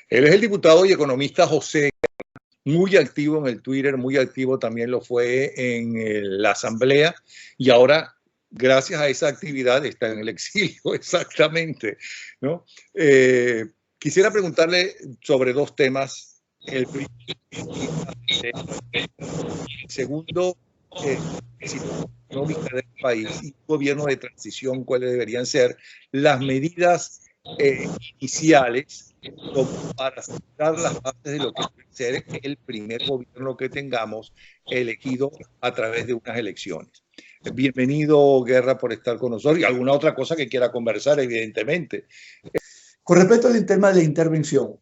Él es el diputado y economista José, muy activo en el Twitter, muy activo también lo fue en la Asamblea y ahora, gracias a esa actividad, está en el exilio, exactamente, ¿no? Quisiera preguntarle sobre dos temas. El primero, segundo, situación económica del país y gobierno de transición, cuáles deberían ser las medidas iniciales como para sentar las bases de lo que puede ser el primer gobierno que tengamos elegido a través de unas elecciones. Bienvenido, Guerra, por estar con nosotros y alguna otra cosa que quiera conversar, evidentemente. Con respecto al tema de la intervención,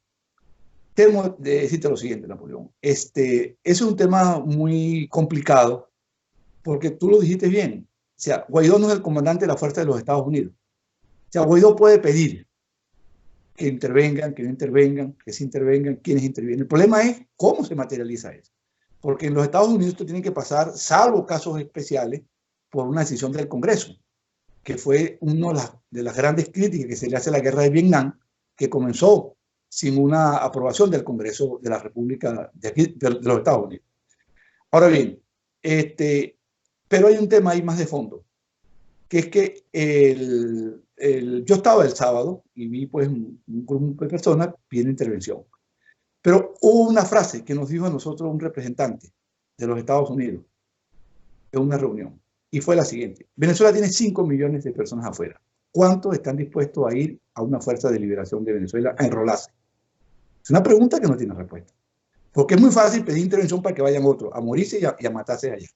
temo de decirte lo siguiente, Napoleón. Es un tema muy complicado porque tú lo dijiste bien. O sea, Guaidó no es el comandante de la fuerza de los Estados Unidos. O sea, Guaidó puede pedir que intervengan, que no intervengan, que se intervengan, quienes intervienen. El problema es cómo se materializa eso. Porque en los Estados Unidos esto tiene que pasar, salvo casos especiales, por una decisión del Congreso, que fue una de las grandes críticas que se le hace a la guerra de Vietnam, que comenzó sin una aprobación del Congreso de la República de los Estados Unidos. Ahora bien, pero hay un tema ahí más de fondo, que es que yo estaba el sábado y vi pues un grupo de personas pidiendo intervención. Pero hubo una frase que nos dijo a nosotros un representante de los Estados Unidos en una reunión, y fue la siguiente: Venezuela tiene 5 millones de personas afuera. ¿Cuántos están dispuestos a ir a una fuerza de liberación de Venezuela a enrolarse? Es una pregunta que no tiene respuesta. Porque es muy fácil pedir intervención para que vayan otros a morirse y a matarse allá.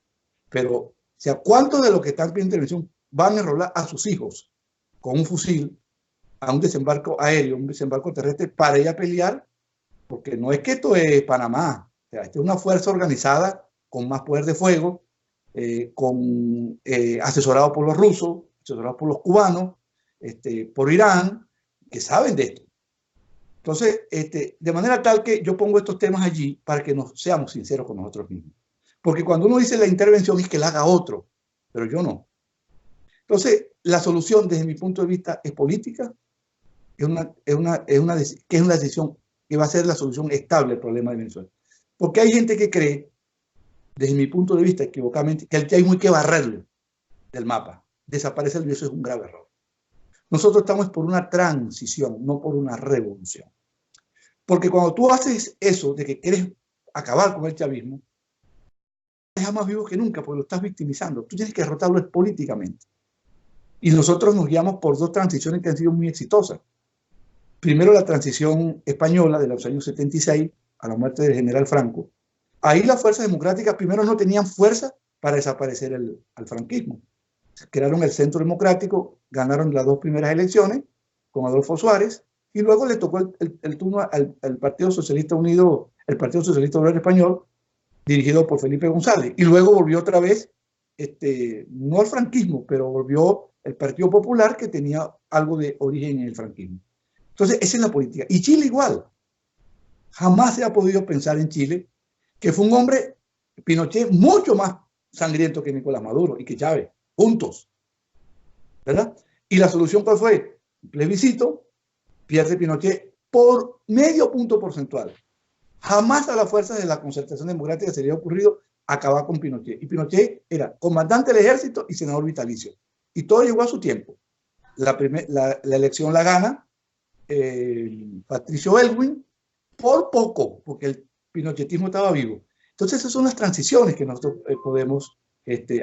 Pero, o sea, ¿cuántos de los que están pidiendo intervención van a enrolar a sus hijos con un fusil a un desembarco aéreo, un desembarco terrestre, para ir a pelear? Porque no es que esto es Panamá. O sea, esto es una fuerza organizada con más poder de fuego, asesorado por los rusos, asesorado por los cubanos, por Irán, que saben de esto. Entonces, de manera tal que yo pongo estos temas allí para que nos seamos sinceros con nosotros mismos. Porque cuando uno dice la intervención es que la haga otro, pero yo no. Entonces, la solución desde mi punto de vista es política, que es una decisión que va a ser la solución estable al problema de Venezuela. Porque hay gente que cree, desde mi punto de vista equivocadamente, que el chavismo hay que barrerlo del mapa. Desaparecerlo, y eso es un grave error. Nosotros estamos por una transición, no por una revolución. Porque cuando tú haces eso de que quieres acabar con el chavismo, es más vivo que nunca, porque lo estás victimizando. Tú tienes que derrotarlo políticamente. Y nosotros nos guiamos por dos transiciones que han sido muy exitosas. Primero, la transición española de los años 76, a la muerte del general Franco. Ahí las fuerzas democráticas primero no tenían fuerza para desaparecer al franquismo. Crearon el Centro Democrático, ganaron las dos primeras elecciones con Adolfo Suárez, y luego le tocó el turno al Partido Socialista Unido, el Partido Socialista Obrero Español, dirigido por Felipe González. Y luego volvió otra vez, no al franquismo, pero volvió el Partido Popular, que tenía algo de origen en el franquismo. Entonces, esa es la política. Y Chile igual. Jamás se ha podido pensar en Chile, que fue un hombre, Pinochet, mucho más sangriento que Nicolás Maduro y que Chávez, juntos, ¿verdad? Y la solución, ¿cuál fue? Plebiscito, pierde Pinochet por medio punto porcentual. Jamás a las fuerzas de la concertación democrática se le había ocurrido acabar con Pinochet. Y Pinochet era comandante del ejército y senador vitalicio. Y todo llegó a su tiempo. La elección la gana Patricio Aylwin por poco, porque el pinochetismo estaba vivo. Entonces esas son las transiciones que nosotros podemos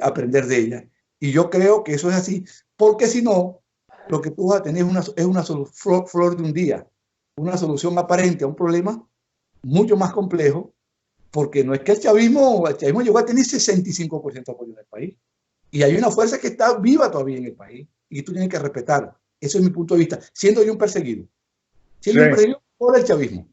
aprender de ellas. Y yo creo que eso es así, porque si no, lo que tú vas a tener es una flor de un día, una solución aparente a un problema mucho más complejo, porque no es que el chavismo llegó a tener 65% de apoyo en el país. Y hay una fuerza que está viva todavía en el país y tú tienes que respetar. Ese es mi punto de vista, siendo yo un perseguido. Siendo un perseguido por el chavismo.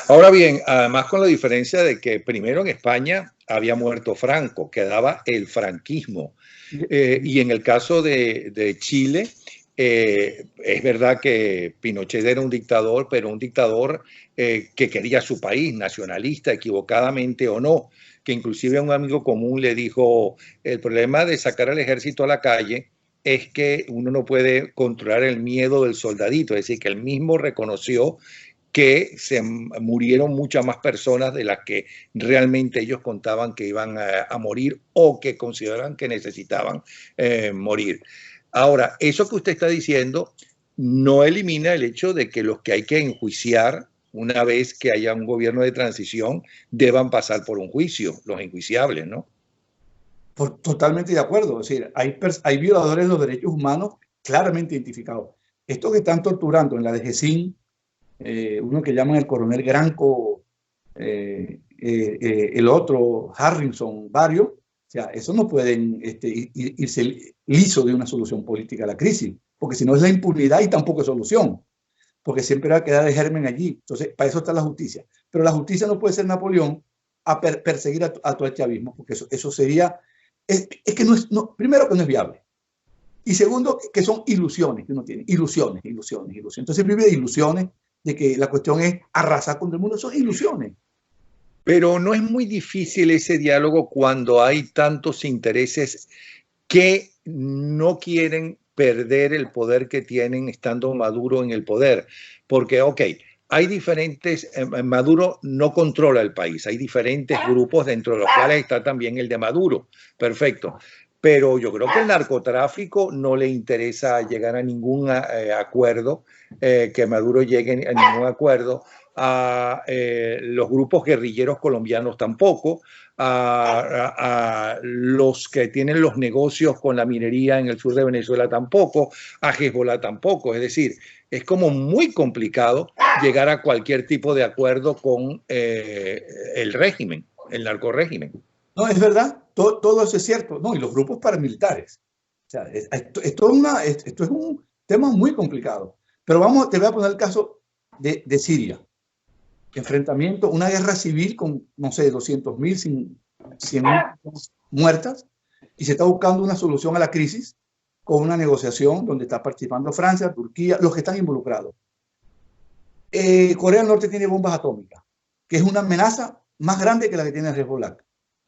Ahora bien, además con la diferencia de que primero en España había muerto Franco, quedaba el franquismo. Y en el caso de Chile, es verdad que Pinochet era un dictador, pero un dictador que quería su país, nacionalista, equivocadamente o no, que inclusive a un amigo común le dijo, el problema de sacar al ejército a la calle es que uno no puede controlar el miedo del soldadito, es decir, que él mismo reconoció que se murieron muchas más personas de las que realmente ellos contaban que iban a morir o que consideraban que necesitaban morir. Ahora, eso que usted está diciendo no elimina el hecho de que los que hay que enjuiciar una vez que haya un gobierno de transición deban pasar por un juicio, los enjuiciables, ¿no? Totalmente de acuerdo. Es decir, hay violadores de los derechos humanos claramente identificados. Estos que están torturando en la DGCIN, uno que llaman el coronel Granco, el otro Harrison, varios, o sea, eso no pueden irse liso de una solución política a la crisis, porque si no es la impunidad y tampoco es solución, porque siempre va a quedar el germen allí. Entonces, para eso está la justicia. Pero la justicia no puede ser Napoleón a perseguir a todo el chavismo, porque eso sería, es que no es, no, primero que no es viable. Y segundo, que son ilusiones que uno tiene, ilusiones. Entonces vive de ilusiones, de que la cuestión es arrasar con el mundo, son ilusiones. Pero no es muy difícil ese diálogo cuando hay tantos intereses que no quieren perder el poder que tienen estando Maduro en el poder. Porque, ok, hay diferentes, Maduro no controla el país, hay diferentes grupos dentro de los cuales está también el de Maduro. Perfecto. Pero yo creo que el narcotráfico no le interesa llegar a ningún acuerdo, que Maduro llegue a ningún acuerdo. A los grupos guerrilleros colombianos tampoco, a los que tienen los negocios con la minería en el sur de Venezuela tampoco, a Hezbollah tampoco. Es decir, es como muy complicado llegar a cualquier tipo de acuerdo con el régimen, el narcorrégimen. No, es verdad, todo eso es cierto. No, y los grupos paramilitares. O sea, esto es un tema muy complicado. Pero te voy a poner el caso de Siria. Enfrentamiento, una guerra civil con, no sé, 200.000, 100.000 muertas, y se está buscando una solución a la crisis con una negociación donde está participando Francia, Turquía, los que están involucrados. Corea del Norte tiene bombas atómicas, que es una amenaza más grande que la que tiene Hezbollah.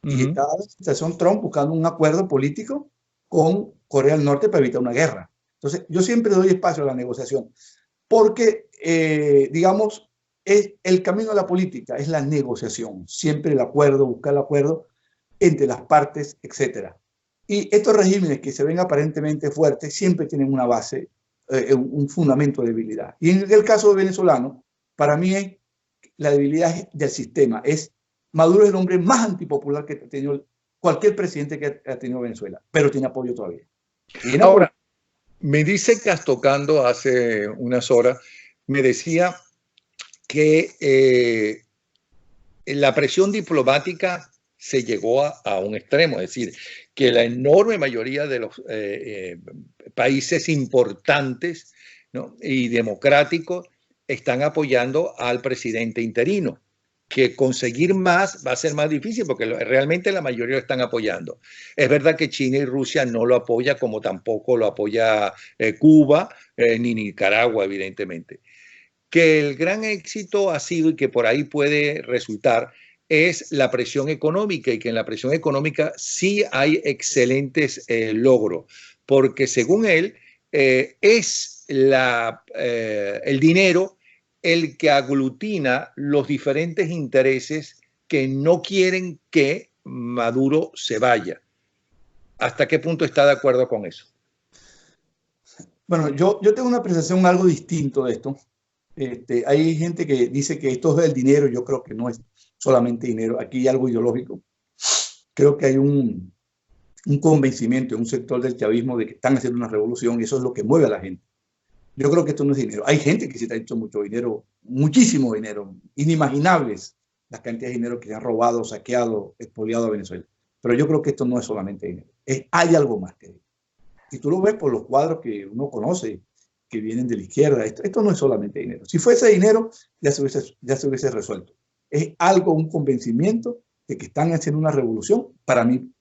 Y está la administración Trump buscando un acuerdo político con Corea del Norte para evitar una guerra. Entonces, yo siempre doy espacio a la negociación, porque, digamos, el camino a la política es la negociación, siempre el acuerdo, buscar el acuerdo entre las partes, etc. Y estos regímenes que se ven aparentemente fuertes siempre tienen una base, un fundamento de debilidad. Y en el caso venezolano, para mí la debilidad del sistema. Maduro es el hombre más antipopular que ha tenido cualquier presidente que ha tenido Venezuela, pero tiene apoyo todavía. Ahora, me dice Castocando hace unas horas, me decía que la presión diplomática se llegó a un extremo, es decir, que la enorme mayoría de los países importantes, ¿no?, y democráticos están apoyando al presidente interino, que conseguir más va a ser más difícil porque realmente la mayoría lo están apoyando. Es verdad que China y Rusia no lo apoya, como tampoco lo apoya Cuba ni Nicaragua, evidentemente. Que el gran éxito ha sido, y que por ahí puede resultar, es la presión económica, y que en la presión económica sí hay excelentes logros, porque según él es el dinero el que aglutina los diferentes intereses que no quieren que Maduro se vaya. ¿Hasta qué punto está de acuerdo con eso? Bueno, yo tengo una apreciación algo distinto de esto. Hay gente que dice que esto es el dinero. Yo creo que no es solamente dinero. Aquí hay algo ideológico. Creo que hay un convencimiento en un sector del chavismo de que están haciendo una revolución y eso es lo que mueve a la gente. Yo creo que esto no es dinero. Hay gente que sí ha hecho mucho dinero, muchísimo dinero, inimaginables las cantidades de dinero que se han robado, saqueado, expoliado a Venezuela. Pero yo creo que esto no es solamente dinero. Hay algo más que dinero. Y tú lo ves por los cuadros que uno conoce, que vienen de la izquierda. Esto no es solamente dinero. Si fuese dinero, ya se hubiese resuelto. Es algo, un convencimiento de que están haciendo una revolución, para mi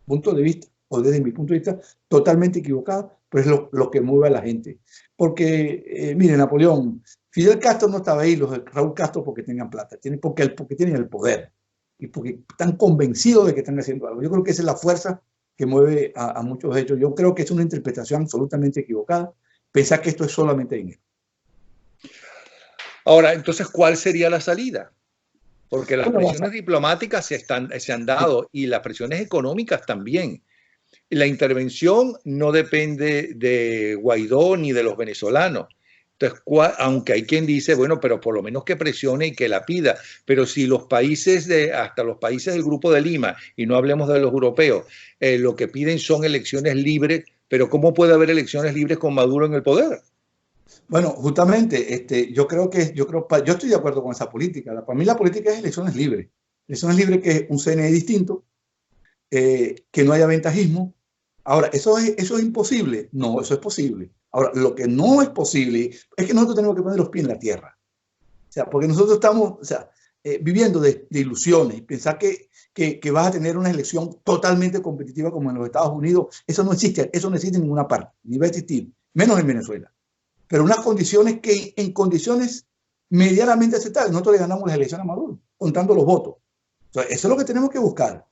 punto de vista, o desde mi punto de vista, totalmente equivocado, pero es lo que mueve a la gente. Porque, mire, Napoleón, Fidel Castro no estaba ahí, los de Raúl Castro porque tenían plata, porque tienen el poder y porque están convencidos de que están haciendo algo. Yo creo que esa es la fuerza que mueve a muchos hechos. Yo creo que es una interpretación absolutamente equivocada pensar que esto es solamente dinero. Ahora, entonces, ¿cuál sería la salida? Porque las presiones diplomáticas se han dado y las presiones económicas también. La intervención no depende de Guaidó ni de los venezolanos. Entonces, aunque hay quien dice, bueno, pero por lo menos que presione y que la pida. Pero si los países, hasta los países del Grupo de Lima, y no hablemos de los europeos, lo que piden son elecciones libres, pero ¿cómo puede haber elecciones libres con Maduro en el poder? Bueno, justamente, yo estoy de acuerdo con esa política. Para mí la política es elecciones libres. Elecciones libres que es un CNE distinto, que no haya ventajismo. Ahora, ¿eso es imposible? No, eso es posible. Ahora, lo que no es posible es que nosotros tenemos que poner los pies en la tierra. O sea, porque nosotros estamos, viviendo de ilusiones y pensar que vas a tener una elección totalmente competitiva como en los Estados Unidos. Eso no existe en ninguna parte, ni va a existir, menos en Venezuela. Pero unas condiciones en condiciones medianamente aceptables. Nosotros le ganamos las elecciones a Maduro, contando los votos. Entonces, eso es lo que tenemos que buscar.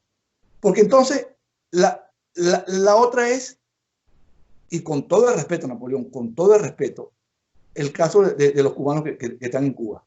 Porque entonces, la otra es, y con todo el respeto, Napoleón, con todo el respeto, el caso de los cubanos que están en Cuba.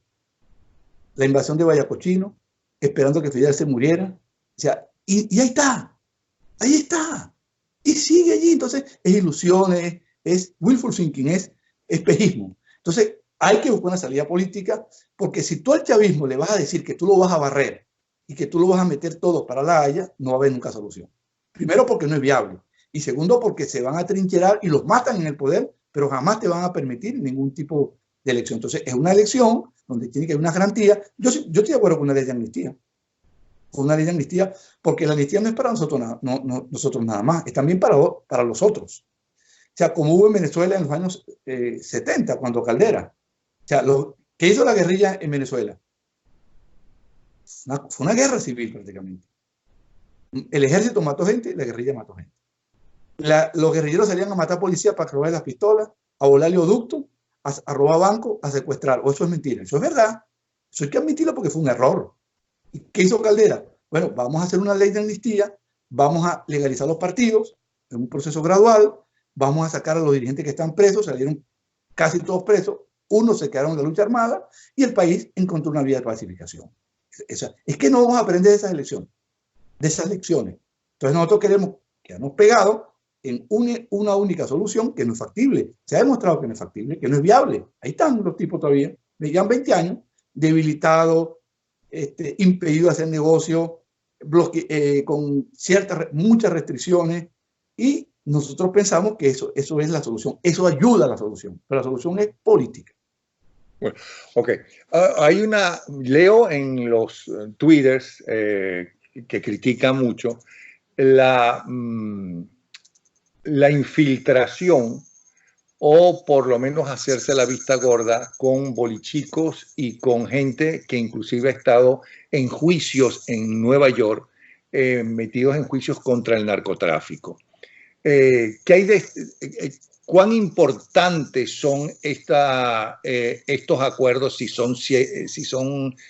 La invasión de Vallacochino, esperando que Fidel se muriera. O sea, y ahí está. Y sigue allí. Entonces, es ilusiones, es willful thinking, es espejismo. Entonces, hay que buscar una salida política, porque si tú al chavismo le vas a decir que tú lo vas a barrer y que tú lo vas a meter todo para La Haya, no va a haber nunca solución. Primero, porque no es viable. Y segundo, porque se van a trincherar y los matan en el poder, pero jamás te van a permitir ningún tipo de elección. Entonces, es una elección donde tiene que haber una garantía. Yo estoy de acuerdo con una ley de amnistía. Con una ley de amnistía, porque la amnistía no es para nosotros, nosotros nada más, es también para los otros. O sea, como hubo en Venezuela en los años 70, cuando Caldera. O sea, ¿qué hizo la guerrilla en Venezuela? Fue una guerra civil prácticamente. El ejército mató gente, la guerrilla mató gente. Los guerrilleros salían a matar policías para robar las pistolas, a volar oleoductos, a robar bancos, a secuestrar. O eso es mentira. Eso es verdad. Eso hay que admitirlo porque fue un error. ¿Y qué hizo Caldera? Bueno, vamos a hacer una ley de amnistía, vamos a legalizar los partidos en un proceso gradual, vamos a sacar a los dirigentes que están presos, salieron casi todos presos, unos se quedaron en la lucha armada y el país encontró una vía de pacificación. Es que no vamos a aprender de esas elecciones, de esas lecciones. Entonces nosotros queremos quedarnos pegados en una única solución que no es factible. Se ha demostrado que no es factible, que no es viable. Ahí están los tipos todavía, llevan 20 años, debilitados, impedidos de hacer negocio, con muchas restricciones, y nosotros pensamos que eso es la solución, eso ayuda a la solución, pero la solución es política. Bueno, ok. Leo en los twitters que critican mucho la infiltración, o por lo menos hacerse la vista gorda con bolichicos y con gente que inclusive ha estado en juicios en Nueva York, metidos en juicios contra el narcotráfico. ¿Qué hay ¿Cuán importantes son estos acuerdos, si son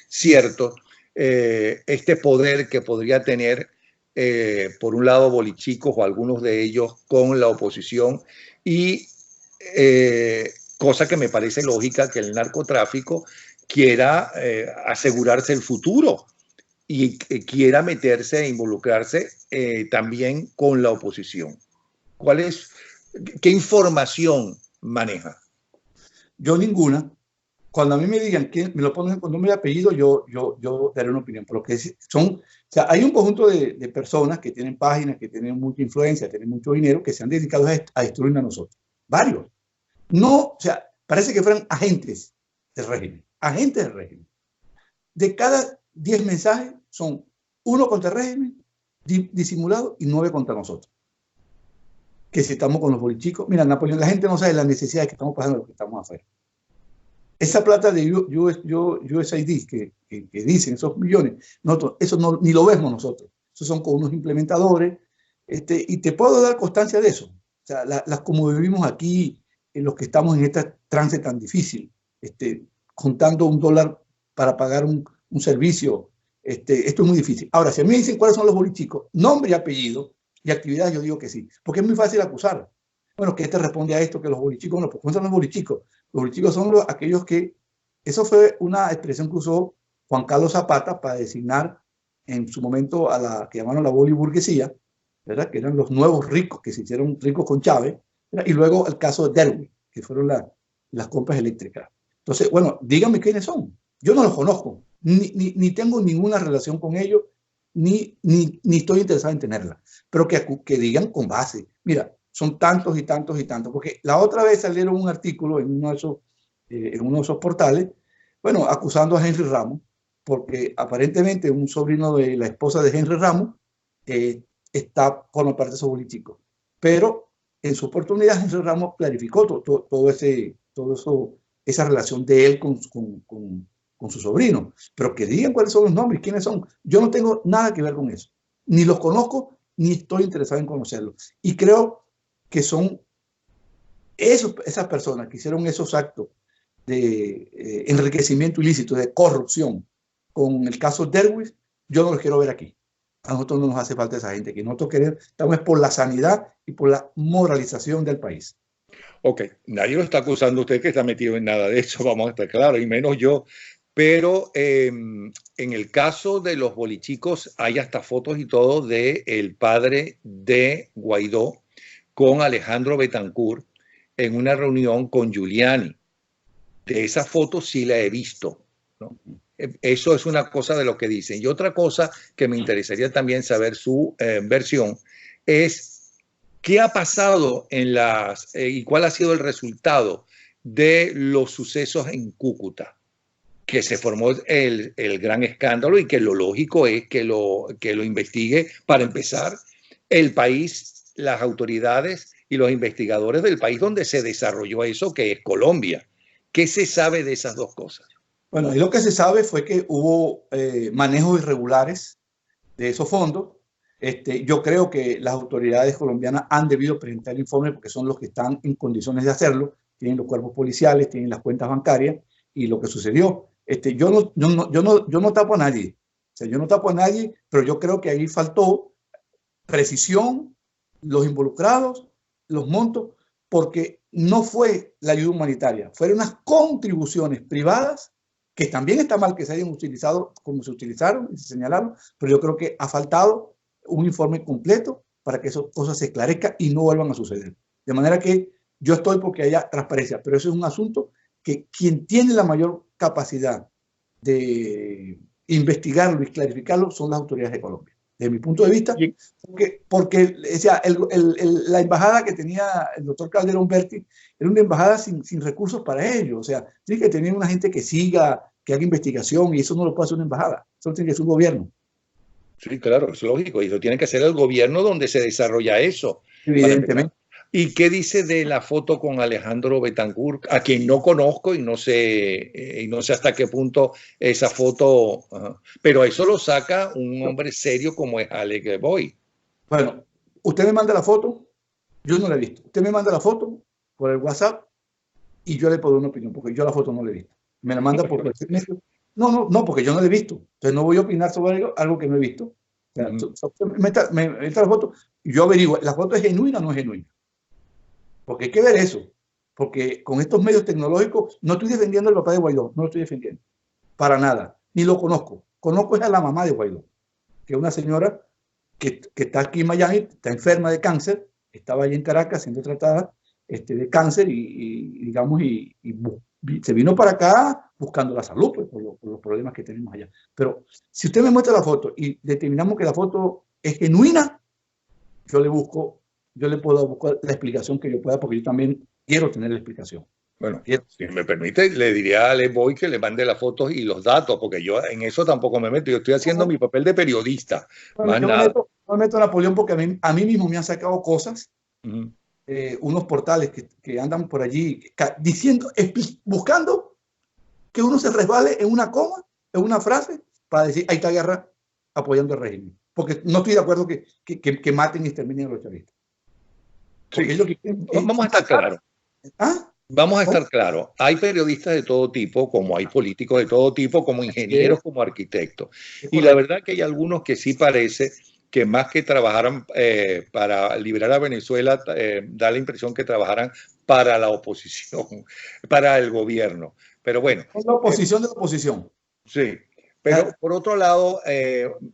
ciertos, este poder que podría tener, por un lado, bolichicos o algunos de ellos con la oposición, y cosa que me parece lógica, que el narcotráfico quiera asegurarse el futuro y quiera meterse e involucrarse también con la oposición? ¿Qué información maneja? Yo ninguna. Cuando a mí me digan que me lo ponen con nombre y apellido, yo daré una opinión. Pero hay un conjunto de personas que tienen páginas, que tienen mucha influencia, tienen mucho dinero, que se han dedicado a destruirnos a nosotros. Varios. No, parece que fueran agentes del régimen. Agentes del régimen. De cada 10 mensajes son 1 contra el régimen, disimulado, y 9 contra nosotros. Que si estamos con los bolichicos. Mira, Napoleón, la gente no sabe las necesidades que estamos pasando, lo que estamos afuera. Esa plata de USAID que dicen, esos millones, nosotros, eso ni lo vemos nosotros. Esos son con unos implementadores. Y te puedo dar constancia de eso. O sea, como vivimos aquí, en los que estamos en este trance tan difícil, juntando $1 para pagar un servicio, esto es muy difícil. Ahora, si a mí me dicen cuáles son los bolichicos, nombre y apellido, y actividades, yo digo que sí. Porque es muy fácil acusar. Bueno, ¿qué te responde a esto? Que los bolichicos, no, pues ¿cuáles son los bolichicos? Los bolichicos son aquellos que, eso fue una expresión que usó Juan Carlos Zapata para designar en su momento a la que llamaron la boliburguesía, ¿verdad? Que eran los nuevos ricos que se hicieron ricos con Chávez, ¿verdad? Y luego el caso de Derwin, que fueron las compras eléctricas. Entonces, bueno, díganme quiénes son. Yo no los conozco, ni tengo ninguna relación con ellos, ni estoy interesado en tenerla. Pero que digan con base. Mira, son tantos y tantos y tantos. Porque la otra vez salieron un artículo en uno de esos portales, bueno, acusando a Henry Ramos, porque aparentemente un sobrino de la esposa de Henry Ramos está por parte de esos bolichicos. Pero en su oportunidad, Henry Ramos clarificó todo eso, esa relación de él con su sobrino. Pero que digan cuáles son los nombres, quiénes son. Yo no tengo nada que ver con eso. Ni los conozco, ni estoy interesado en conocerlos. Y creo que son esas personas que hicieron esos actos de enriquecimiento ilícito, de corrupción, con el caso Derwis, yo no los quiero ver aquí. A nosotros no nos hace falta esa gente, que nosotros estamos por la sanidad y por la moralización del país. Ok, nadie lo está acusando a usted que está metido en nada de eso, vamos a estar claros, y menos yo. Pero en el caso de los bolichicos hay hasta fotos y todo del padre de Guaidó con Alejandro Betancourt en una reunión con Giuliani. De esa foto sí la he visto, ¿no? Eso es una cosa de lo que dicen. Y otra cosa que me interesaría también saber su versión es qué ha pasado y cuál ha sido el resultado de los sucesos en Cúcuta, que se formó el gran escándalo y que lo lógico es que lo investigue, para empezar, el país, las autoridades y los investigadores del país donde se desarrolló eso, que es Colombia. ¿Qué se sabe de esas dos cosas? Bueno, y lo que se sabe fue que hubo manejos irregulares de esos fondos. Yo creo que las autoridades colombianas han debido presentar informes porque son los que están en condiciones de hacerlo. Tienen los cuerpos policiales, tienen las cuentas bancarias y lo que sucedió. Yo no tapo a nadie. O sea, yo no tapo a nadie, pero yo creo que ahí faltó precisión, los involucrados, los montos, porque no fue la ayuda humanitaria, fueron unas contribuciones privadas que también está mal que se hayan utilizado como se utilizaron y se señalaron, pero yo creo que ha faltado un informe completo para que esas cosas se esclarezcan y no vuelvan a suceder. De manera que yo estoy porque haya transparencia, pero eso es un asunto que quien tiene la mayor capacidad de investigarlo y clarificarlo son las autoridades de Colombia. Desde mi punto de vista, porque la embajada que tenía el doctor Calderón Berti era una embajada sin recursos para ello. O sea, tiene que tener una gente que siga, que haga investigación, y eso no lo puede hacer una embajada, eso tiene que ser un gobierno. Sí, claro, es lógico, y eso tiene que ser el gobierno donde se desarrolla eso. Evidentemente. ¿Y qué dice de la foto con Alejandro Betancourt, a quien no conozco y no sé hasta qué punto esa foto, pero eso lo saca un hombre serio como es Alex Boy? Bueno, usted me manda la foto, yo no la he visto. Usted me manda la foto por el WhatsApp y yo le puedo dar una opinión, porque yo la foto no la he visto. Me la manda por cualquier medio. No, porque yo no la he visto. Entonces no voy a opinar sobre algo que no he visto. O sea, me mete la foto y yo averiguo, ¿la foto es genuina o no es genuina? Porque hay que ver eso. Porque con estos medios tecnológicos, no estoy defendiendo al papá de Guaidó, no lo estoy defendiendo. Para nada. Ni lo conozco. Conozco a la mamá de Guaidó, que es una señora que está aquí en Miami, está enferma de cáncer, estaba allí en Caracas siendo tratada de cáncer y se vino para acá buscando la salud, pues, por los problemas que tenemos allá. Pero si usted me muestra la foto y determinamos que la foto es genuina, yo le puedo buscar la explicación que yo pueda, porque yo también quiero tener la explicación. Bueno, si me permite, le diría a Alex Boy que le mande las fotos y los datos, porque yo en eso tampoco me meto. Yo estoy haciendo mi papel de periodista. Bueno, más yo nada. me meto a Napoleón porque a mí mismo me han sacado cosas, unos portales que andan por allí diciendo, buscando que uno se resbale en una coma, en una frase, para decir, ahí está Guerra apoyando el régimen. Porque no estoy de acuerdo que maten y exterminen a los chavistas. Sí. Vamos a estar claros. Vamos a estar claros. Hay periodistas de todo tipo, como hay políticos de todo tipo, como ingenieros, como arquitectos. Y la verdad que hay algunos que sí parece que más que trabajaran para liberar a Venezuela, da la impresión que trabajaran para la oposición, para el gobierno. Pero bueno. Es la oposición de la oposición. Sí. Pero por otro lado,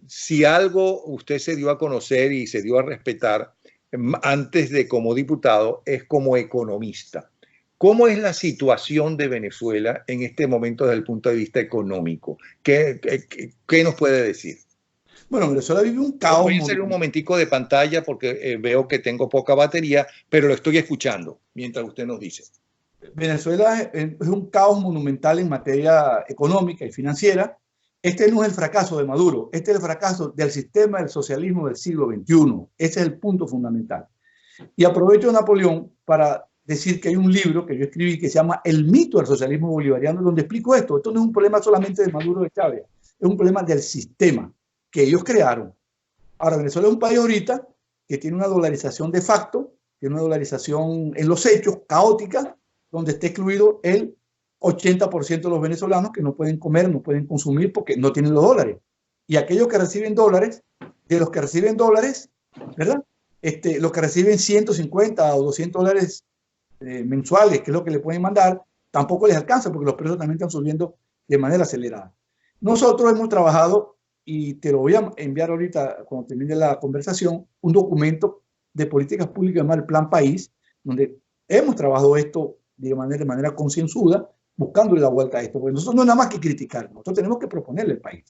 si algo usted se dio a conocer y se dio a respetar antes de como diputado, es como economista. ¿Cómo es la situación de Venezuela en este momento desde el punto de vista económico? ¿Qué nos puede decir? Bueno, Venezuela vive un caos. Voy a hacer un momentico de pantalla porque veo que tengo poca batería, pero lo estoy escuchando mientras usted nos dice. Venezuela es un caos monumental en materia económica y financiera. Este no es el fracaso de Maduro, este es el fracaso del sistema del socialismo del siglo XXI. Ese es el punto fundamental. Y aprovecho a Napoleón para decir que hay un libro que yo escribí que se llama El mito del socialismo bolivariano, donde explico esto. Esto no es un problema solamente de Maduro o de Chávez, es un problema del sistema que ellos crearon. Ahora, Venezuela es un país ahorita que tiene una dolarización de facto, tiene una dolarización en los hechos caótica, donde está excluido el 80% de los venezolanos que no pueden comer, no pueden consumir porque no tienen los dólares. Y aquellos que reciben dólares, de los que reciben dólares, ¿verdad? Los que reciben 150 o 200 dólares mensuales, que es lo que le pueden mandar, tampoco les alcanza porque los precios también están subiendo de manera acelerada. Nosotros hemos trabajado, y te lo voy a enviar ahorita cuando termine la conversación, un documento de políticas públicas llamado el Plan País, donde hemos trabajado esto de manera concienzuda, buscándole la vuelta a esto, porque nosotros no es nada más que criticar, nosotros tenemos que proponerle al país.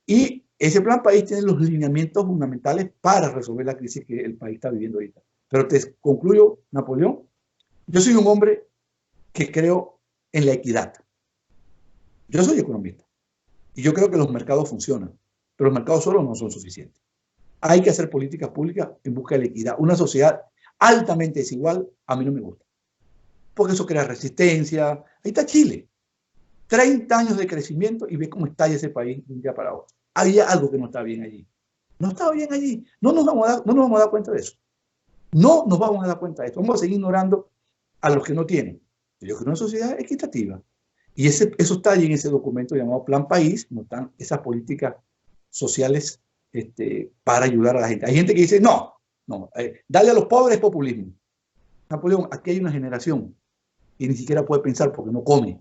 Y ese Plan País tiene los lineamientos fundamentales para resolver la crisis que el país está viviendo ahorita. Pero te concluyo, Napoleón, yo soy un hombre que creo en la equidad. Yo soy economista y yo creo que los mercados funcionan, pero los mercados solos no son suficientes. Hay que hacer políticas públicas en busca de la equidad. Una sociedad altamente desigual a mí no me gusta, porque eso crea resistencia. Ahí está Chile, 30 años de crecimiento y ve cómo estalla ese país de un día para otro. Había algo que no está bien allí. No estaba bien allí. No nos vamos a dar cuenta de eso. No nos vamos a dar cuenta de esto. Vamos a seguir ignorando a los que no tienen. Yo creo que una sociedad equitativa. Y eso está allí en ese documento llamado Plan País, donde están esas políticas sociales para ayudar a la gente. Hay gente que dice, no, darle a los pobres es populismo. Napoleón, aquí hay una generación que ni siquiera puede pensar porque no come.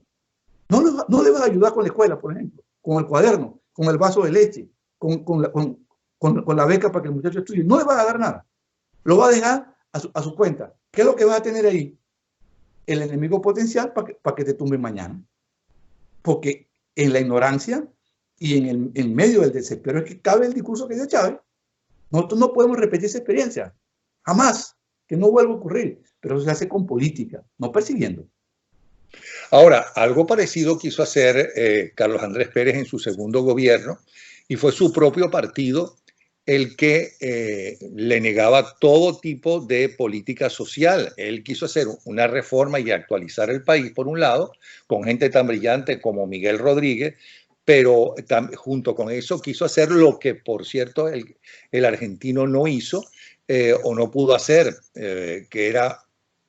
No le vas a ayudar con la escuela, por ejemplo, con el cuaderno, con el vaso de leche, con la beca para que el muchacho estudie. No le vas a dar nada. Lo va a dejar a su cuenta. ¿Qué es lo que vas a tener ahí? El enemigo potencial para que te tumben mañana. Porque en la ignorancia y en medio del desespero es que cabe el discurso que dio Chávez. Nosotros no podemos repetir esa experiencia. Jamás. Que no vuelva a ocurrir. Pero eso se hace con política, no persiguiendo. Ahora, algo parecido quiso hacer Carlos Andrés Pérez en su segundo gobierno, y fue su propio partido el que le negaba todo tipo de política social. Él quiso hacer una reforma y actualizar el país, por un lado, con gente tan brillante como Miguel Rodríguez, pero junto con eso quiso hacer lo que, por cierto, el argentino no hizo o no pudo hacer, que era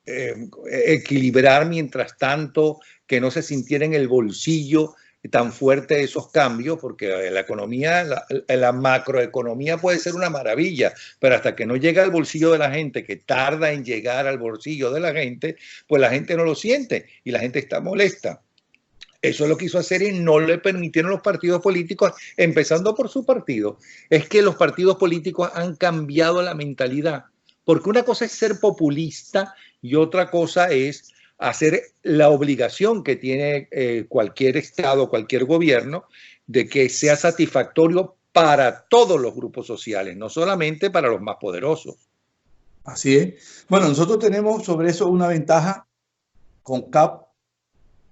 equilibrar mientras tanto, que no se sintiera en el bolsillo tan fuerte esos cambios, porque la economía, la macroeconomía puede ser una maravilla, pero hasta que no llega al bolsillo de la gente, que tarda en llegar al bolsillo de la gente, pues la gente no lo siente y la gente está molesta. Eso es lo que quiso hacer y no le permitieron los partidos políticos, empezando por su partido. Es que los partidos políticos han cambiado la mentalidad, porque una cosa es ser populista y otra cosa es hacer la obligación que tiene cualquier Estado, cualquier gobierno, de que sea satisfactorio para todos los grupos sociales, no solamente para los más poderosos. Así es. Bueno, nosotros tenemos sobre eso una ventaja con CAP,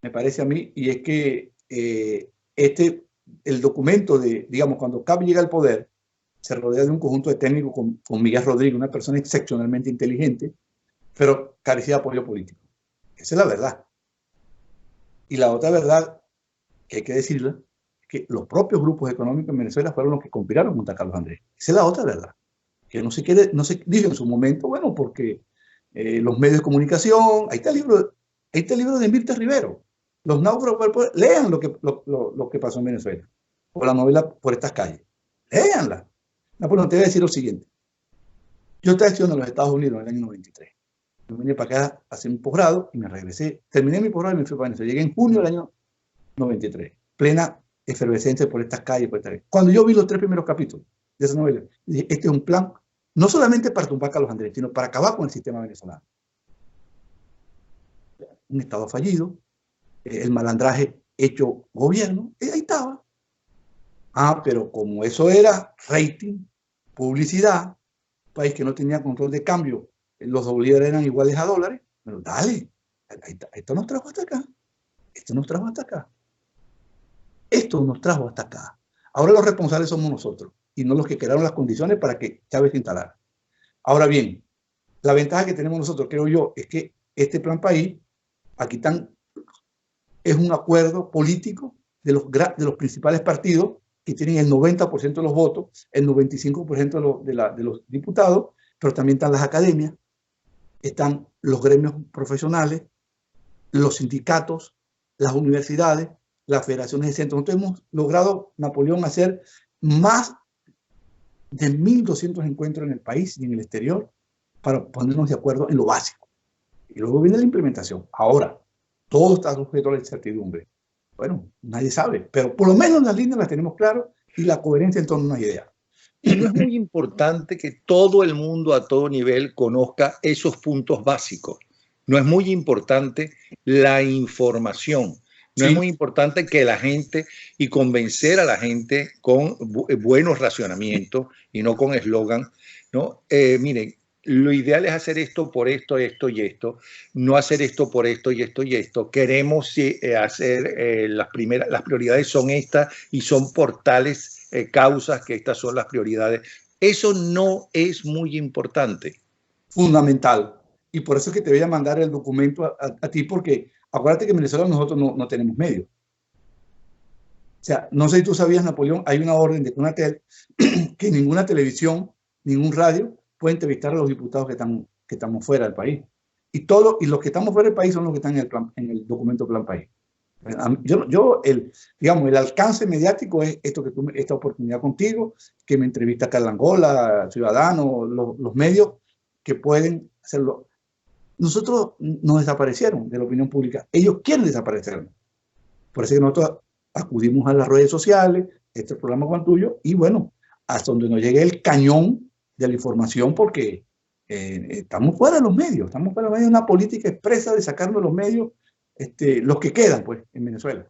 me parece a mí, y es que el documento digamos, cuando CAP llega al poder, se rodea de un conjunto de técnicos con Miguel Rodríguez, una persona excepcionalmente inteligente, pero carecía de apoyo político. Esa es la verdad. Y la otra verdad, que hay que decirla, es que los propios grupos económicos en Venezuela fueron los que conspiraron contra Carlos Andrés. Esa es la otra verdad. Que no se dijo en su momento, bueno, porque los medios de comunicación, ahí está el libro de Mirta Rivero, Los náufragos del poder, lean lo que pasó en Venezuela, o la novela Por estas calles, léanla. Napoleón, te voy a decir lo siguiente. Yo estaba estudiando en los Estados Unidos en el año 93. Yo vine para acá a hacer un posgrado y me regresé. Terminé mi posgrado y me fui para Venezuela. Llegué en junio del año 93, plena efervescencia por estas calles. Cuando yo vi los 3 primeros capítulos de esa novela, dije, este es un plan no solamente para tumbar a Carlos Andrés, sino para acabar con el sistema venezolano. Un Estado fallido, el malandraje hecho gobierno, y ahí estaba. Ah, pero como eso era rating, publicidad, país que no tenía control de cambio, los bolívares eran iguales a dólares, pero dale, esto nos trajo hasta acá, esto nos trajo hasta acá, esto nos trajo hasta acá. Ahora los responsables somos nosotros y no los que crearon las condiciones para que Chávez se instalara. Ahora bien, la ventaja que tenemos nosotros, creo yo, es que este plan país, aquí es un acuerdo político de los principales partidos que tienen el 90% de los votos, el 95% de los diputados, pero también están las academias, están los gremios profesionales, los sindicatos, las universidades, las federaciones de centros. Nosotros hemos logrado, Napoleón, hacer más de 1.200 encuentros en el país y en el exterior para ponernos de acuerdo en lo básico. Y luego viene la implementación. Ahora, todo está sujeto a la incertidumbre. Bueno, nadie sabe, pero por lo menos las líneas las tenemos claras y la coherencia en torno a una idea. Y no es muy importante que todo el mundo a todo nivel conozca esos puntos básicos. No es muy importante la información. No es muy importante que la gente y convencer a la gente con buenos racionamientos y no con eslogan, ¿no? Miren, lo ideal es hacer esto por esto, esto y esto, no hacer esto por esto y esto y esto. Queremos hacer las prioridades son estas y son por tales causas que estas son las prioridades. Eso no es muy importante. Fundamental. Y por eso es que te voy a mandar el documento a ti, porque acuérdate que en Venezuela nosotros no tenemos medios. O sea, no sé si tú sabías, Napoleón, hay una orden de Conatel que ninguna televisión, ningún radio puede entrevistar a los diputados que estamos fuera del país. Y los que estamos fuera del país son los que están en el documento Plan País. Digamos, el alcance mediático es esta oportunidad contigo, que me entrevista Carla Angola, Ciudadano, los medios que pueden hacerlo. Nosotros nos desaparecieron de la opinión pública. Ellos quieren desaparecernos. Por eso que nosotros acudimos a las redes sociales, este programa como el tuyo, y bueno, hasta donde nos llegue el cañón de la información, porque estamos fuera de los medios, estamos fuera de los medios, una política expresa de sacarnos los medios, los que quedan, pues, en Venezuela.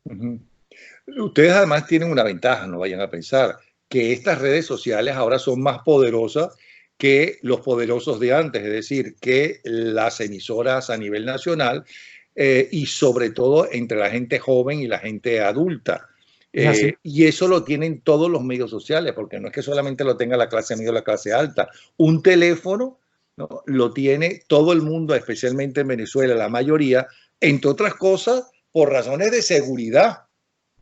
Ustedes además tienen una ventaja, no vayan a pensar, que estas redes sociales ahora son más poderosas que los poderosos de antes, es decir, que las emisoras a nivel nacional y sobre todo entre la gente joven y la gente adulta. Y eso lo tienen todos los medios sociales, porque no es que solamente lo tenga la clase media o la clase alta. Un teléfono, ¿no?, lo tiene todo el mundo, especialmente en Venezuela, la mayoría, entre otras cosas, por razones de seguridad.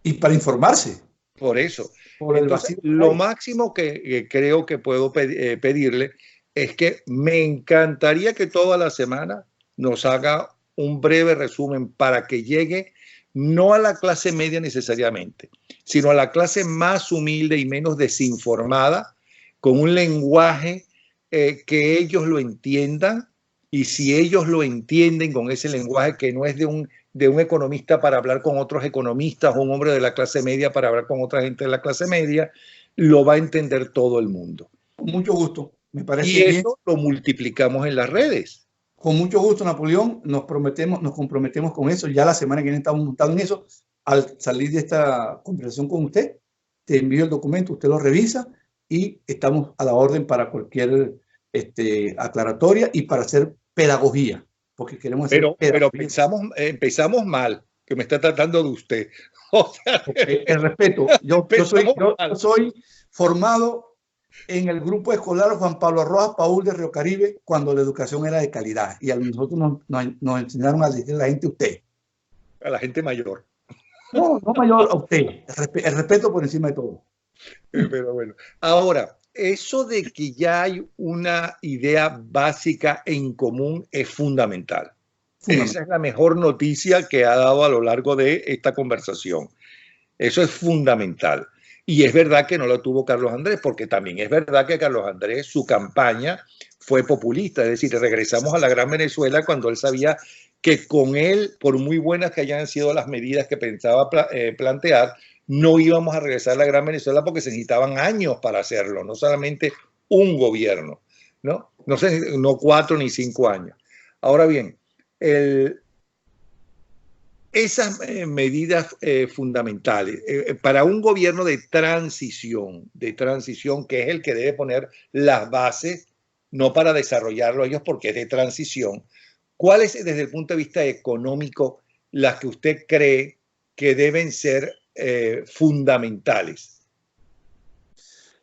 Y para informarse. Por eso. Entonces, lo máximo que creo que puedo pedirle es que me encantaría que toda la semana nos haga un breve resumen para que llegue no a la clase media necesariamente, sino a la clase más humilde y menos desinformada, con un lenguaje que ellos lo entiendan, y si ellos lo entienden con ese lenguaje que no es de un economista para hablar con otros economistas o un hombre de la clase media para hablar con otra gente de la clase media, lo va a entender todo el mundo. Con mucho gusto, me parece bien. Y eso lo multiplicamos en las redes. Con mucho gusto, Napoleón, nos comprometemos con eso. Ya la semana que viene estamos montados en eso. Al salir de esta conversación con usted, te envío el documento, usted lo revisa y estamos a la orden para cualquier aclaratoria y para hacer pedagogía. Porque queremos hacer pero empezamos mal, que me está tratando de usted. O sea, el respeto. Yo soy formado en el grupo escolar Juan Pablo Rojas Paúl de Río Caribe cuando la educación era de calidad. Y a nosotros nos enseñaron a decir a la gente usted. A la gente mayor. No mayor, a usted. El respeto por encima de todo. Pero bueno, ahora, eso de que ya hay una idea básica en común es fundamental. Esa es la mejor noticia que ha dado a lo largo de esta conversación. Eso es fundamental. Y es verdad que no lo tuvo Carlos Andrés, porque también es verdad que Carlos Andrés, su campaña fue populista, es decir, regresamos a la gran Venezuela cuando él sabía que con él, por muy buenas que hayan sido las medidas que pensaba plantear, no íbamos a regresar a la gran Venezuela porque se necesitaban años para hacerlo, no solamente un gobierno, ¿no? No sé, no 4 ni 5 años. Ahora bien, esas medidas fundamentales para un gobierno de transición, que es el que debe poner las bases, no para desarrollarlo ellos porque es de transición, ¿cuáles desde el punto de vista económico las que usted cree que deben ser fundamentales?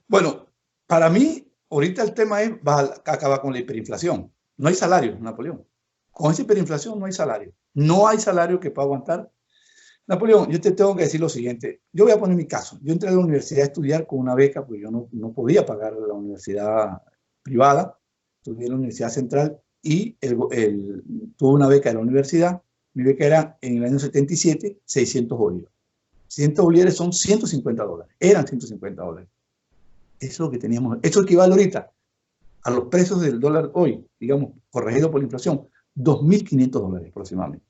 Bueno, para mí, ahorita el tema es acabar con la hiperinflación. No hay salario, Napoleón. Con esa hiperinflación no hay salario. No hay salario que pueda aguantar. Napoleón, yo te tengo que decir lo siguiente. Yo voy a poner mi caso. Yo entré a la universidad a estudiar con una beca, porque yo no podía pagar la universidad privada. Estudié en la Universidad Central y tuve una beca de la universidad. Mi beca era en el año 77, 600 bolívares. 600 bolívares son $150. Eran $150. Eso es lo que teníamos. Eso equivale ahorita a los precios del dólar hoy, digamos, corregido por la inflación, $2.500 aproximadamente,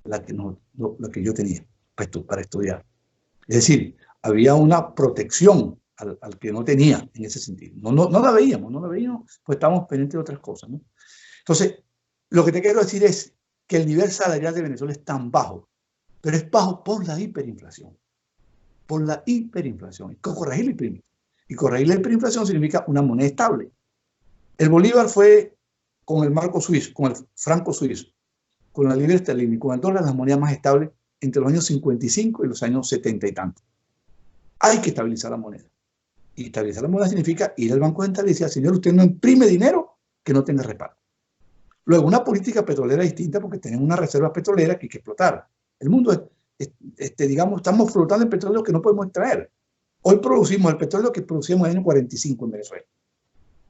la que yo tenía para estudiar. Es decir, había una protección al que no tenía en ese sentido. No la veíamos, pues estábamos pendientes de otras cosas, ¿no? Entonces, lo que te quiero decir es que el nivel salarial de Venezuela es tan bajo, pero es bajo por la hiperinflación. Por la hiperinflación. Hay que corregir la hiperinflación. Y corregir la hiperinflación significa una moneda estable. El bolívar fue con el marco suizo, con el franco suizo, con la libra esterlina y con el dólar las monedas más estables entre los años 55 y los años 70 y tantos. Hay que estabilizar la moneda. Y estabilizar la moneda significa ir al Banco Central y decir, señor, usted no imprime dinero que no tenga respaldo. Luego, una política petrolera distinta porque tenemos una reserva petrolera que hay que explotar. El mundo, digamos, estamos flotando en petróleo que no podemos extraer. Hoy producimos el petróleo que producíamos en el año 45 en Venezuela.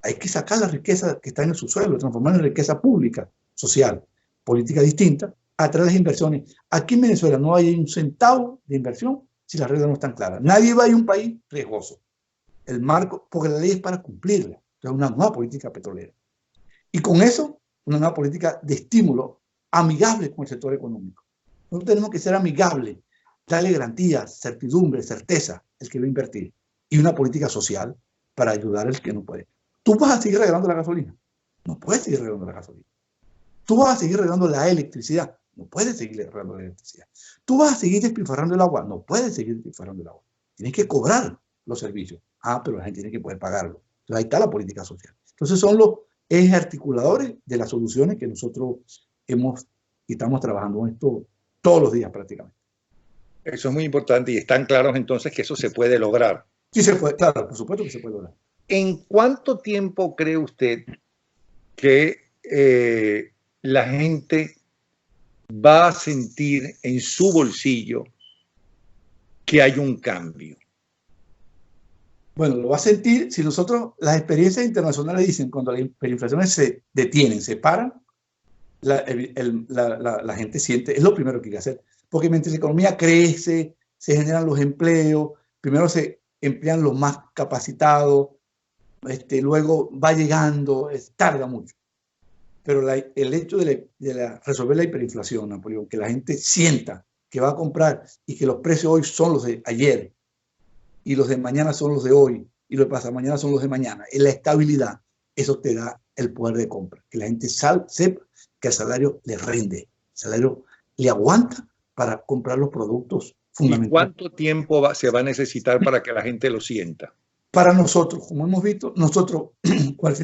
Hay que sacar la riqueza que está en el subsuelo, transformarla en riqueza pública, social, política distinta, atraer las inversiones. Aquí en Venezuela no hay un centavo de inversión si las reglas no están claras. Nadie va a ir a un país riesgoso. El marco, porque la ley es para cumplirla. Entonces, una nueva política petrolera. Y con eso, una nueva política de estímulo amigable con el sector económico. Nosotros tenemos que ser amigables, darle garantías, certidumbre, certeza al que va a invertir. Y una política social para ayudar al que no puede. ¿Tú vas a seguir regalando la gasolina? No puedes seguir regalando la gasolina. ¿Tú vas a seguir regalando la electricidad? No puedes seguir regalando la electricidad. ¿Tú vas a seguir despilfarrando el agua? No puedes seguir despilfarrando el agua. Tienes que cobrar los servicios. Pero la gente tiene que poder pagarlo. Entonces ahí está la política social. Entonces son los ejes articuladores de las soluciones que nosotros estamos trabajando en esto todos los días prácticamente. Eso es muy importante y están claros entonces que eso se puede lograr. Sí se puede, claro, por supuesto que se puede lograr. ¿En cuánto tiempo cree usted que la gente va a sentir en su bolsillo que hay un cambio? Bueno, lo va a sentir si nosotros, las experiencias internacionales dicen, cuando las hiperinflaciones se detienen, se paran, la gente siente, es lo primero que hay que hacer. Porque mientras la economía crece, se generan los empleos, primero se emplean los más capacitados, luego va llegando, tarda mucho. Pero el hecho de resolver la hiperinflación, Napoleón, que la gente sienta que va a comprar y que los precios hoy son los de ayer y los de mañana son los de hoy y los de pasado mañana son los de mañana, y la estabilidad, eso te da el poder de compra. Que la gente sepa que el salario le rinde, el salario le aguanta para comprar los productos fundamentales. ¿Y cuánto tiempo se va a necesitar para que la gente lo sienta? Para nosotros, como hemos visto, nosotros con el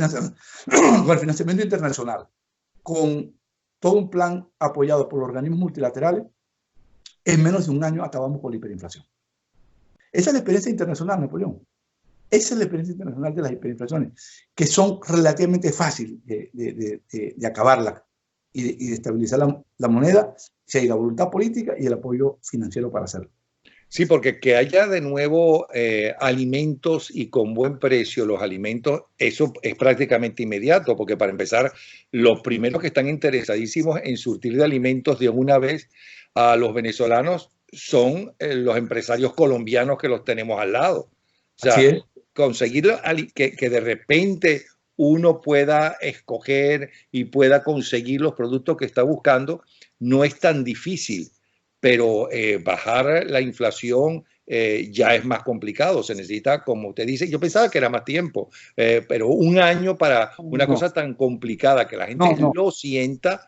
financiamiento internacional, con todo un plan apoyado por organismos multilaterales, en menos de un año acabamos con la hiperinflación. Esa es la experiencia internacional, Napoleón. Esa es la experiencia internacional de las hiperinflaciones, que son relativamente fáciles de acabarla y de estabilizar la moneda, si hay la voluntad política y el apoyo financiero para hacerlo. Sí, porque que haya de nuevo alimentos y con buen precio los alimentos, eso es prácticamente inmediato, porque para empezar, los primeros que están interesadísimos en surtir de alimentos de una vez a los venezolanos son los empresarios colombianos que los tenemos al lado. O sea, Así es. conseguir que de repente uno pueda escoger y pueda conseguir los productos que está buscando no es tan difícil, pero bajar la inflación ya es más complicado. Se necesita, como usted dice, yo pensaba que era más tiempo, pero un año para una cosa tan complicada que la gente lo sienta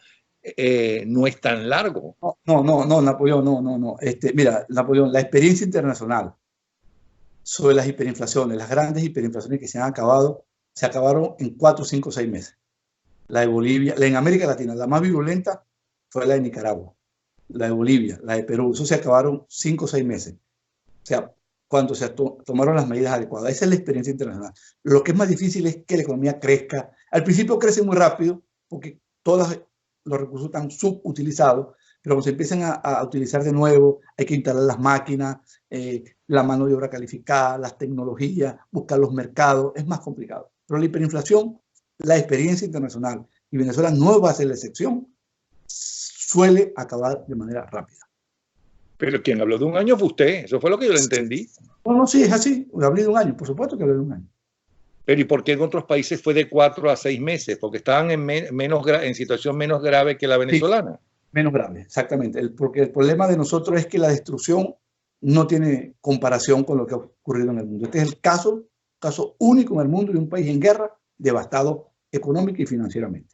no es tan largo. No, Napoleón, no. Mira, Napoleón, la experiencia internacional sobre las hiperinflaciones, las grandes hiperinflaciones que se han acabado, se acabaron en 4, 5, 6 meses. La de Bolivia, la en América Latina, la más virulenta fue la de Nicaragua, la de Bolivia, la de Perú, eso se acabaron 5 o 6 meses. O sea, cuando se tomaron las medidas adecuadas. Esa es la experiencia internacional. Lo que es más difícil es que la economía crezca. Al principio crece muy rápido porque todos los recursos están subutilizados, pero cuando se empiezan a utilizar de nuevo, hay que instalar las máquinas, la mano de obra calificada, las tecnologías, buscar los mercados, es más complicado. Pero la hiperinflación, la experiencia internacional, y Venezuela no va a ser la excepción, suele acabar de manera rápida. Pero quien habló de un año fue usted, eso fue lo que yo le entendí. No, sí, es así, hablé de un año, por supuesto que hablé de un año. Pero ¿y por qué en otros países fue de 4 a 6 meses? Porque estaban en situación menos grave que la venezolana. Sí, menos grave, exactamente. Porque el problema de nosotros es que la destrucción no tiene comparación con lo que ha ocurrido en el mundo. Este es el caso único en el mundo de un país en guerra, devastado económica y financieramente.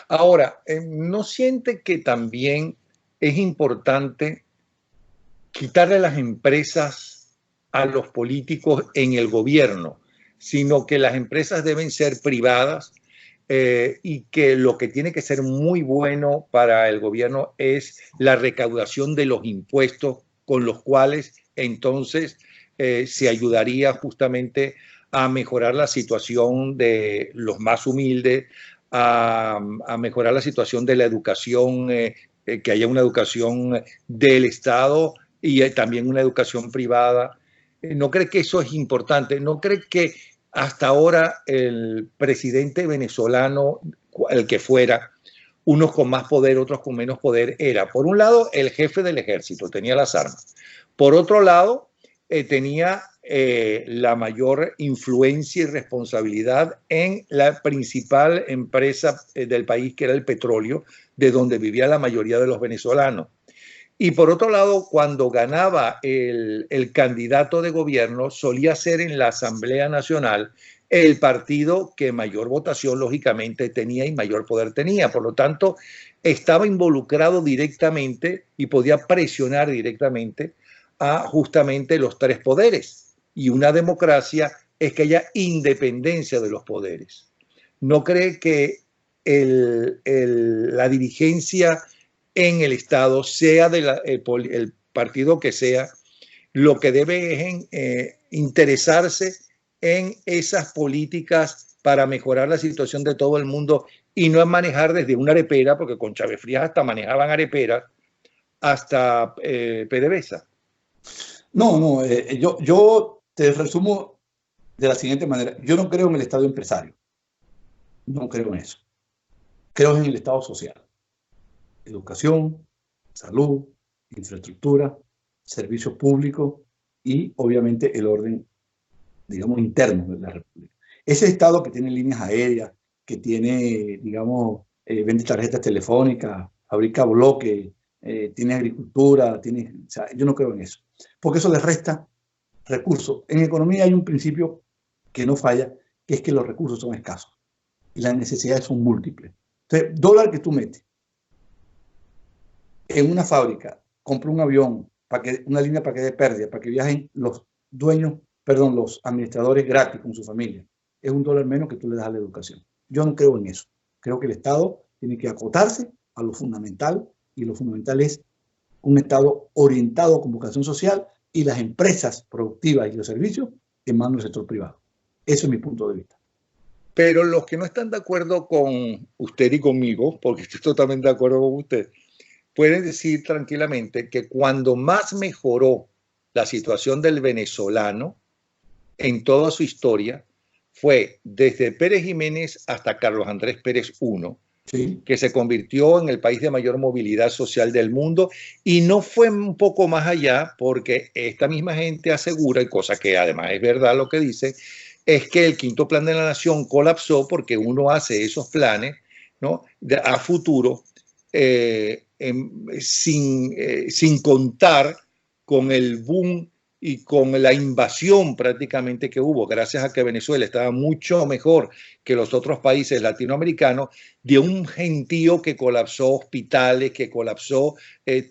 Ahora, ¿no siente que también es importante quitarle las empresas a los políticos en el gobierno, sino que las empresas deben ser privadas y que lo que tiene que ser muy bueno para el gobierno es la recaudación de los impuestos con los cuales entonces se ayudaría justamente a mejorar la situación de los más humildes, a mejorar la situación de la educación, que haya una educación del Estado y también una educación privada. ¿No cree que eso es importante? ¿No cree que hasta ahora el presidente venezolano, el que fuera, unos con más poder, otros con menos poder, era, por un lado, el jefe del ejército, tenía las armas. Por otro lado, tenía la mayor influencia y responsabilidad en la principal empresa del país, que era el petróleo, de donde vivía la mayoría de los venezolanos. Y por otro lado, cuando ganaba el candidato de gobierno, solía ser en la Asamblea Nacional el partido que mayor votación, lógicamente, tenía y mayor poder tenía. Por lo tanto, estaba involucrado directamente y podía presionar directamente a justamente los tres poderes. Y una democracia es que haya independencia de los poderes. ¿No cree que la dirigencia en el Estado, sea el partido que sea, lo que debe es interesarse en esas políticas para mejorar la situación de todo el mundo y no es manejar desde una arepera, porque con Chávez Frías hasta manejaban areperas, hasta PDVSA? No, yo te resumo de la siguiente manera. Yo no creo en el Estado empresario. No creo en eso. Creo en el Estado social. Educación, salud, infraestructura, servicios públicos y obviamente el orden, digamos, interno de la República. Ese Estado que tiene líneas aéreas, que tiene, digamos, vende tarjetas telefónicas, fabrica bloques, tiene agricultura, o sea, yo no creo en eso, porque eso le resta recursos. En economía hay un principio que no falla, que es que los recursos son escasos y las necesidades son múltiples. Entonces, dólar que tú metes en una fábrica, compra un avión, una línea para que dé pérdida, para que viajen los los administradores gratis con su familia, es $1 menos que tú le das a la educación. Yo no creo en eso. Creo que el Estado tiene que acotarse a lo fundamental, y lo fundamental es un Estado orientado con vocación social y las empresas productivas y los servicios en manos del sector privado. Eso es mi punto de vista. Pero los que no están de acuerdo con usted y conmigo, porque estoy totalmente de acuerdo con usted, pueden decir tranquilamente que cuando más mejoró la situación del venezolano en toda su historia fue desde Pérez Jiménez hasta Carlos Andrés Pérez I, Sí. que se convirtió en el país de mayor movilidad social del mundo, y no fue un poco más allá, porque esta misma gente asegura, y cosa que además es verdad lo que dice, es que el quinto plan de la nación colapsó porque uno hace esos planes, ¿no?, a futuro, sin contar con el boom y con la invasión prácticamente que hubo, gracias a que Venezuela estaba mucho mejor que los otros países latinoamericanos, de un gentío que colapsó hospitales, que colapsó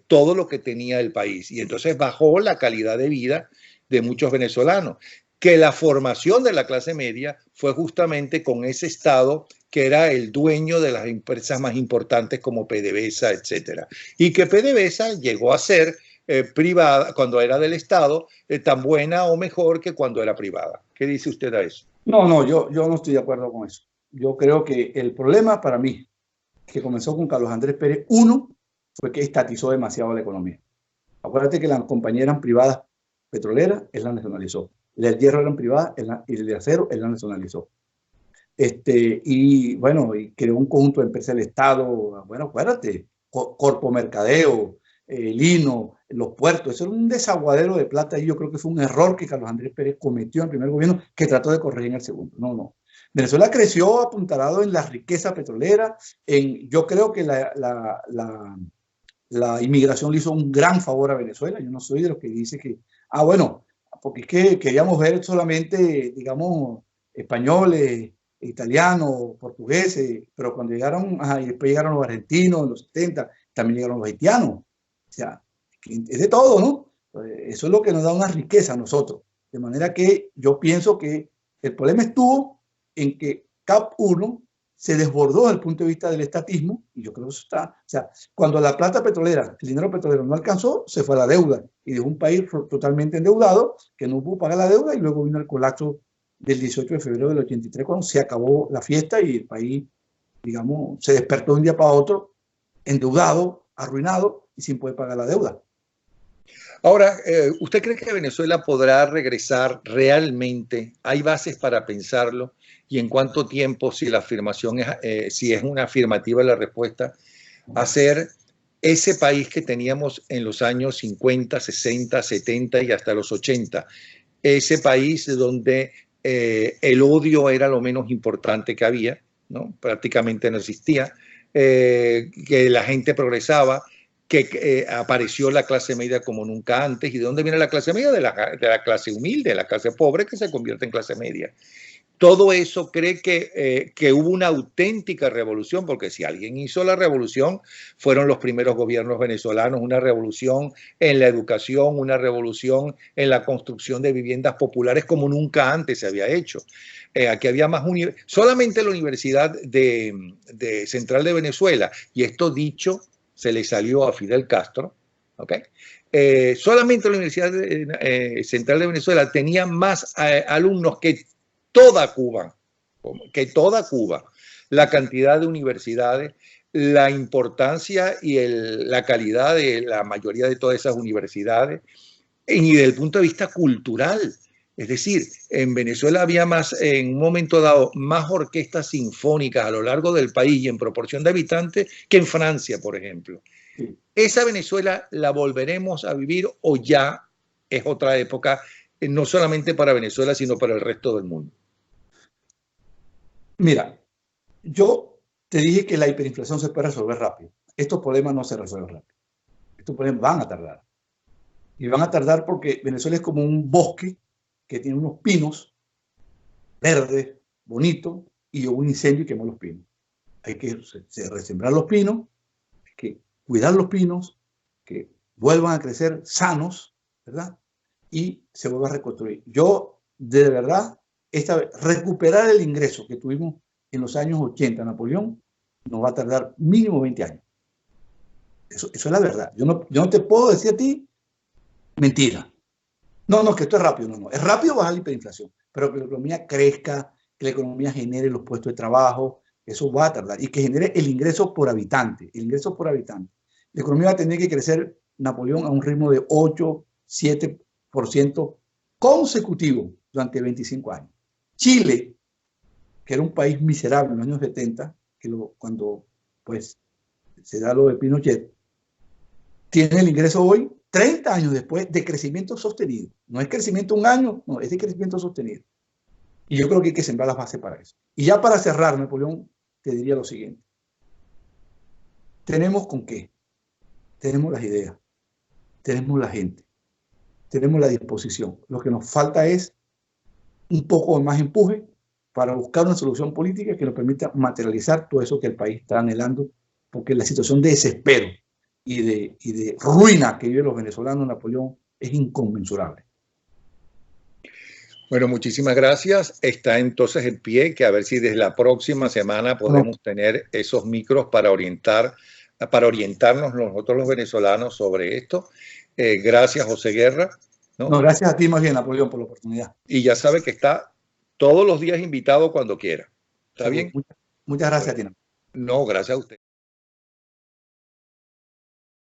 todo lo que tenía el país. Y entonces bajó la calidad de vida de muchos venezolanos. Que la formación de la clase media fue justamente con ese Estado que era el dueño de las empresas más importantes como PDVSA, etcétera. Y que PDVSA llegó a ser privada, cuando era del Estado, tan buena o mejor que cuando era privada. ¿Qué dice usted a eso? No, yo no estoy de acuerdo con eso. Yo creo que el problema para mí, que comenzó con Carlos Andrés Pérez, uno, fue que estatizó demasiado la economía. Acuérdate que las compañías eran privadas petroleras, él la nacionalizó. El hierro eran privadas y el de acero, él la nacionalizó. Y bueno, y creó un conjunto de empresas del Estado. Bueno, acuérdate, Corpo Mercadeo, Lino, los puertos. Eso era un desaguadero de plata, y yo creo que fue un error que Carlos Andrés Pérez cometió en el primer gobierno, que trató de corregir en el segundo. No. Venezuela creció apuntalado en la riqueza petrolera. Yo creo que la inmigración le hizo un gran favor a Venezuela. Yo no soy de los que dice que, bueno, porque es que queríamos ver solamente, digamos, españoles, italianos, portugueses, pero cuando llegaron, y después llegaron los argentinos en los 70, también llegaron los haitianos. O sea, es de todo, ¿no? Eso es lo que nos da una riqueza a nosotros. De manera que yo pienso que el problema estuvo en que CAP 1 se desbordó desde el punto de vista del estatismo, y yo creo que eso está, o sea, cuando la plata petrolera, el dinero petrolero no alcanzó, se fue a la deuda, y dejó un país totalmente endeudado, que no pudo pagar la deuda, y luego vino el colapso del 18 de febrero del 83, cuando se acabó la fiesta y el país, digamos, se despertó de un día para otro, endeudado, arruinado, y sin poder pagar la deuda. Ahora, ¿usted cree que Venezuela podrá regresar realmente? ¿Hay bases para pensarlo? ¿Y en cuánto tiempo, si la afirmación es, si es una afirmativa la respuesta, a ser ese país que teníamos en los años 50, 60, 70 y hasta los 80? Ese país donde el odio era lo menos importante que había, ¿no? Prácticamente no existía, que la gente progresaba, que apareció la clase media como nunca antes. ¿Y de dónde viene la clase media? De la clase humilde, de la clase pobre, que se convierte en clase media. Todo eso cree que hubo una auténtica revolución, porque si alguien hizo la revolución, fueron los primeros gobiernos venezolanos, una revolución en la educación, una revolución en la construcción de viviendas populares como nunca antes se había hecho. Aquí había más solamente la Universidad de Central de Venezuela, y esto dicho se le salió a Fidel Castro, ¿ok? Solamente la Universidad Central de Venezuela tenía más alumnos que toda Cuba, la cantidad de universidades, la importancia y la calidad de la mayoría de todas esas universidades, y desde el punto de vista cultural. Es decir, en Venezuela había más, en un momento dado, más orquestas sinfónicas a lo largo del país y en proporción de habitantes que en Francia, por ejemplo. Sí. ¿Esa Venezuela la volveremos a vivir o ya es otra época, no solamente para Venezuela, sino para el resto del mundo? Mira, yo te dije que la hiperinflación se puede resolver rápido. Estos problemas no se resuelven rápido. Estos problemas van a tardar. Y van a tardar porque Venezuela es como un bosque que tiene unos pinos verdes, bonitos, y un incendio y quemó los pinos. Hay que resembrar los pinos, hay que cuidar los pinos, que vuelvan a crecer sanos, ¿verdad? Y se vuelva a reconstruir. Yo, de verdad, esta vez, recuperar el ingreso que tuvimos en los años 80, Napoleón, nos va a tardar mínimo 20 años. Eso es la verdad. Yo no te puedo decir a ti mentira. No, que esto es rápido. No. Es rápido bajar la hiperinflación, pero que la economía crezca, que la economía genere los puestos de trabajo, eso va a tardar. Y que genere el ingreso por habitante. El ingreso por habitante. La economía va a tener que crecer, Napoleón, a un ritmo de 8, 7% consecutivo durante 25 años. Chile, que era un país miserable en los años 70, cuando pues se da lo de Pinochet, tiene el ingreso hoy 30 años después de crecimiento sostenido. No es crecimiento un año, no, es de crecimiento sostenido. Y yo creo que hay que sembrar las bases para eso. Y ya para cerrar, Napoleón, te diría lo siguiente. ¿Tenemos con qué? Tenemos las ideas, tenemos la gente, tenemos la disposición. Lo que nos falta es un poco de más empuje para buscar una solución política que nos permita materializar todo eso que el país está anhelando, porque la situación de desespero y de ruina que viven los venezolanos, Napoleón, es inconmensurable. Bueno, muchísimas gracias. Está entonces en pie que a ver si desde la próxima semana podemos tener esos micros para orientarnos nosotros los venezolanos sobre esto. Gracias, José Guerra. No, gracias a ti más bien, Napoleón, por la oportunidad. Y ya sabe que está todos los días invitado cuando quiera. ¿Está bien? Muchas gracias a ti. No, gracias a usted.